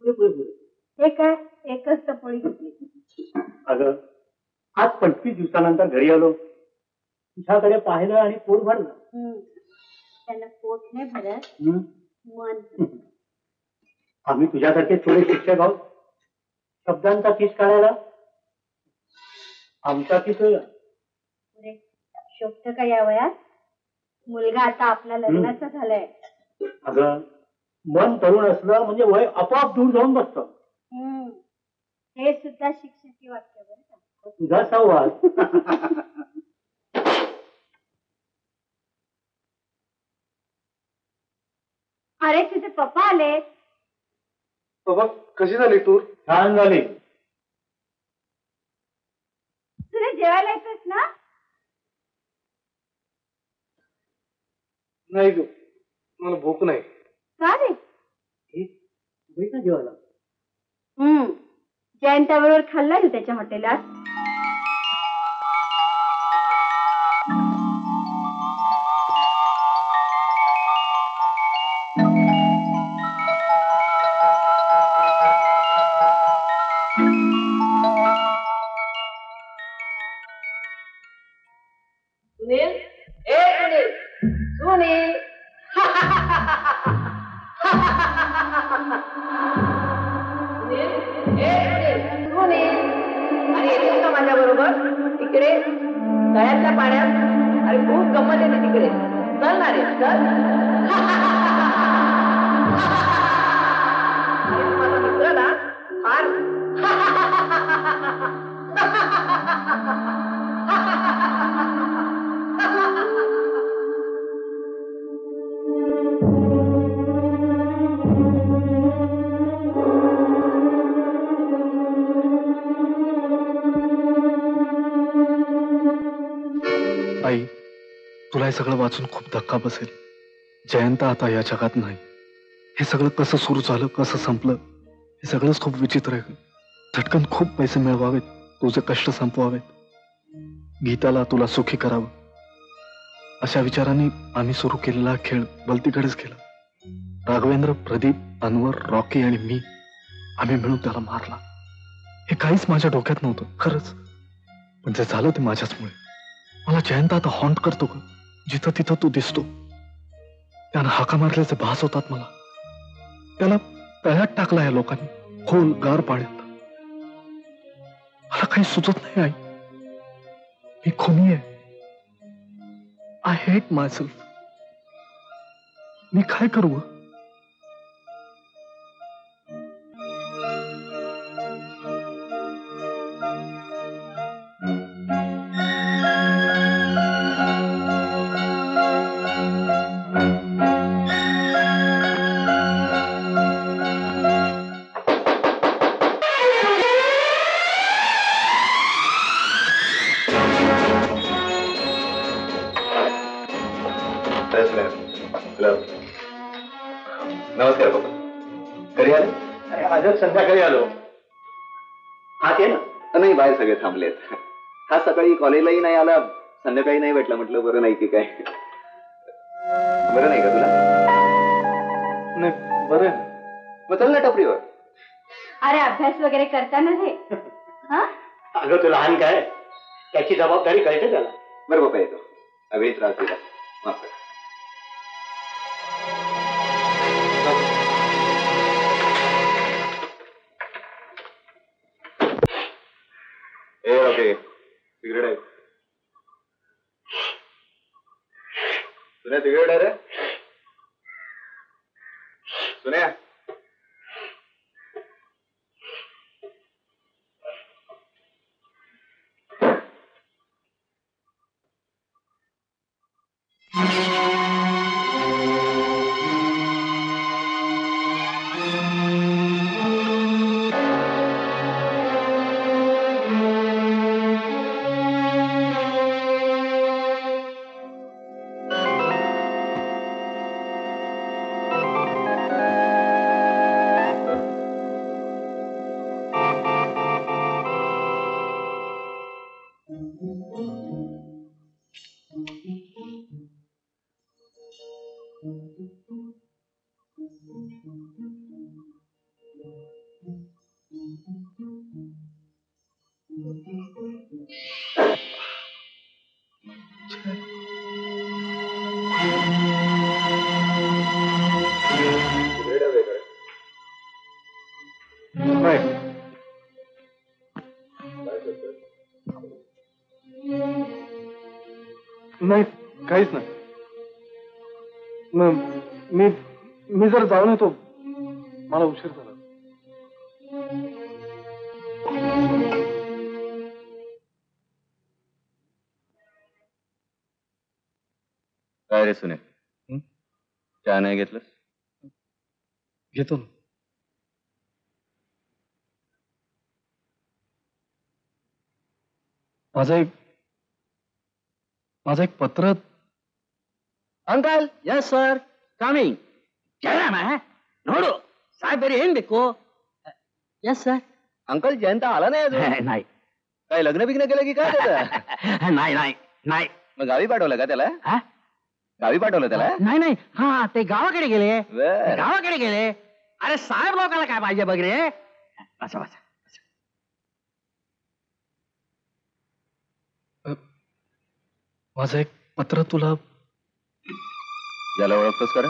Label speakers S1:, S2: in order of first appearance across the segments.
S1: पुढे पुढे पुढे.
S2: हे काय एकच टपोळी घेतली.
S1: अगं आज 25 दिवसानंतर घरी आलो, तुझ्याकडे पाहिलं आणि पोट भरलं.
S2: त्यांना पोट नाही भरत, मन.
S1: आम्ही तुझ्यासारखे थोडे शिक्षक आहोत, शब्दांचा किस काढायला आमचा किस
S2: शोभत का या वयात? मुलगा आता आपला लग्नाचा झालाय.
S1: अगं मन तरुण असलं म्हणजे वय आपोआप दूर जाऊन बसतं.
S2: हे सुद्धा शिक्षकी वाक्य बरं का.
S1: तुझा संवाद.
S2: अरे तुझे पप्पा आले.
S3: बाबा कशी झाली टूर?
S1: छान झाली.
S2: तुला जेवायला येतोस ना?
S3: नाही ग, मला भूक नाही.
S2: का रे?
S1: बैठा जेवायला.
S2: जयंताबरोबर खाल्ला ना त्याच्या हॉटेलात.
S4: सुनील, ए सुनील, सुनील. सुनील, ए सुनील, सुनील. अरे येतोस का माझ्या बरोबर इकडे तळ्यातल्या पाण्यात? अरे खूप गंमत येते तिकडे. चल ना रे, चल. अरे माझा मित्र ना फार.
S3: आई, तुला हे सगळं वाचून खूप धक्का बसेल. जयंत आता या जगात नाही. हे सगळं कसं सुरू झालं, कसं संपलं, हे सगळंच खूप विचित्र आहे. झटकन खूप पैसे मिळवावेत, तुझे कष्ट संपवावेत, गीताला तुला सुखी करावं, अशा विचारांनी आम्ही सुरू केलेला खेळ भलतीकडेच गेला. राघवेंद्र, प्रदीप, अनवर, रॉकी आणि मी आम्ही मिळून त्याला मारला. हे काहीच माझ्या डोक्यात नव्हतं खरंच, पण जे झालं ते माझ्याचमुळे. मला जयंत आता हॉन्ट करतो का? जिथं तिथं तू दिसतो. त्यानं हाका मारल्याचे भास होतात मला. त्याला तळ्यात टाकला या लोकांनी, खोल गार पाण्यात. मला काही सुचत नाही आई. मी खुनी आहे. I hate myself. मी काय करू?
S5: नमस्कार बाबा. घरी आले?
S1: अरे आजच संध्याकाळी आलो. आत ये ना.
S5: नाही, बाहेर सगळे थांबलेत. हा सकाळी कॉलेजलाही नाही आला, संध्याकाळी नाही भेटला. म्हटलं बरं नाही की काय. बरं नाही का तुला?
S3: नाही, बरं.
S5: मग चल ना टपरीवर.
S2: अरे अभ्यास वगैरे करताना रे.
S1: अगं तू लहान काय, त्याची जबाबदारी कळते त्याला.
S5: बरं बाबा, येतो. अभि त्रास दिला, माफ कर. ओके, सिगरेट आहे. सुन्या, सिगरेट आहे रे. सुन्या.
S3: नाही काहीच नाही. मी मी जर जाऊन येतो, मला उशीर झाला.
S5: काय रे सुने, चहा नाही घेतलंस?
S3: घेतो ना. माझं एक पत्र.
S6: Uncle, yes sir, coming. ನೋಡು ಸಾಹೇಬ್ ಬೇರೆ ಏನ್ ಬೇಕು? Yes sir.
S5: अंकल जयंता आला नाही अजून.
S6: नाही
S5: काय लग्न बिग्न केलं की काय त्याचं?
S6: नाही नाही नाही
S5: मग गावी पाठवलं का त्याला?
S6: हा?
S5: गावी पाठवलं त्याला?
S6: नाही नाही हा ते गावाकडे गेले.
S5: बरं.
S6: गावाकडे गेले. अरे साहेब लोकांना काय पाहिजे बघ रे. बसा बसा.
S3: माझं एक पत्र तुला.
S5: याला ओळखतोस का रे?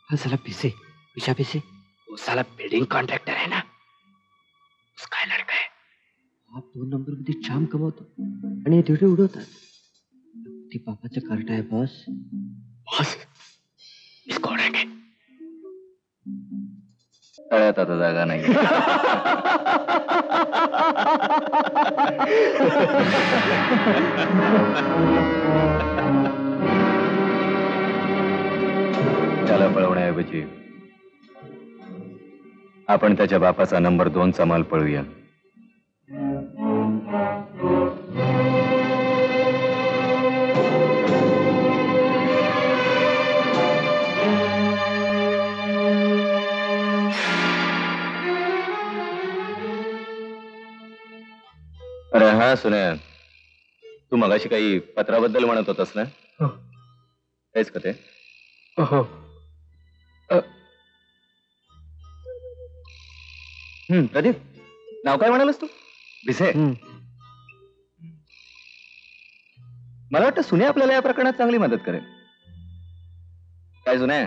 S6: हाँ साला पीछे पीछा पीछे वो साला बिल्डिंग कॉन्ट्रॅक्टर है ना, उसका ही लड़का है. हा 2 नंबर मध्ये चाम कमवतो आणि तिथे उडवतात. ती पापाचं कार्ट आहे बॉस.
S3: बॉस
S6: इसको उडवणे.
S5: तळ्यात आता जागा नाही. त्याला पळवण्याऐवजी आपण त्याच्या बापाचा नंबर 2चा माल पळूया. अरे हा सुने, तू मगाशी काही पत्राबद्दल म्हणत होतास ना?
S3: हो.
S5: तेच का ते?
S3: हो.
S5: प्रदीप, नाव काय म्हणालस तू? भिसे. मला वाटतं सुने आपल्याला या प्रकरणात चांगली मदत करेल. काय सुने?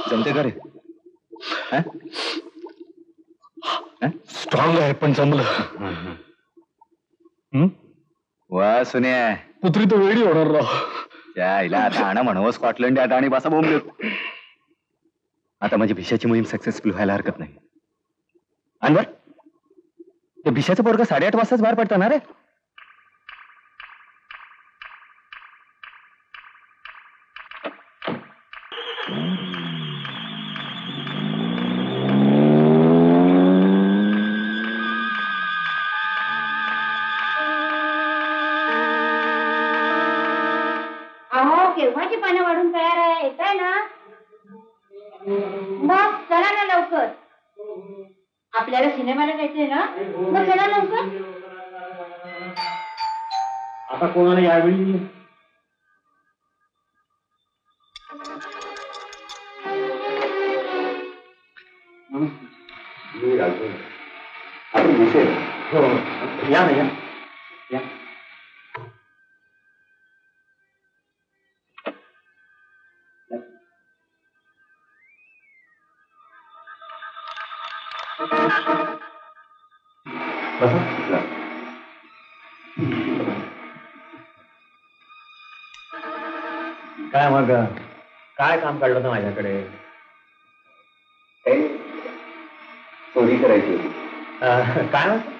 S5: जमते का रे?
S3: स्ट्रॉंग आहे पण जमलं.
S5: वा सुने,
S3: कुत्री तर वेळी होणार राव.
S5: त्या आईला आता आणा म्हणावं स्कॉटलंड यात आणि बसा बोंब देत. आता माझी भिशाची मोहीम सक्सेसफुल व्हायला हरकत नाही. अनवर, ते भिशाचं पोरगं 8:30 वाजताच बाहेर पडतं ना रे?
S2: केव्हाची पानं वाढून तयार आहे, येत आहे ना? मग चला ना लवकर, आपल्याला सिनेमाला जायचंय ना. मग चला लवकर.
S1: आता कोणाला यावेळी या ना या. काय मग काय काम काढलं होतं माझ्याकडे?
S5: चोरी करायची होती.
S1: काय मग?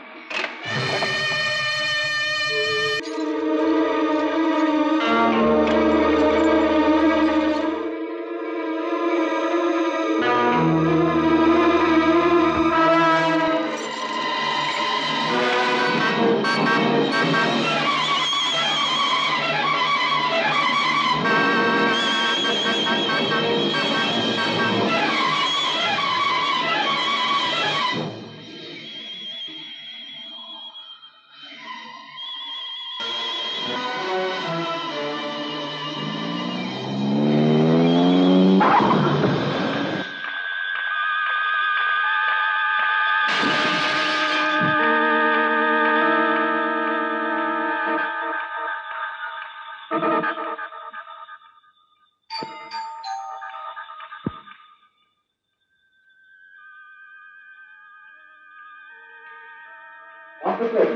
S1: असंच आहे.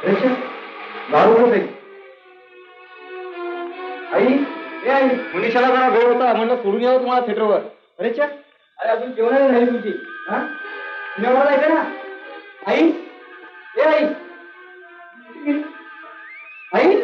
S1: रेशा, दारू होते आई. ए आई, मनीषाला जरा वेळ होता म्हणलं सोडून यावं तुम्हाला थिएटरवर. रेशा, अरे अजून जेवणाला झाली तुमची. हा सिनेमाला जायचं ना. आई, ए आई, आई.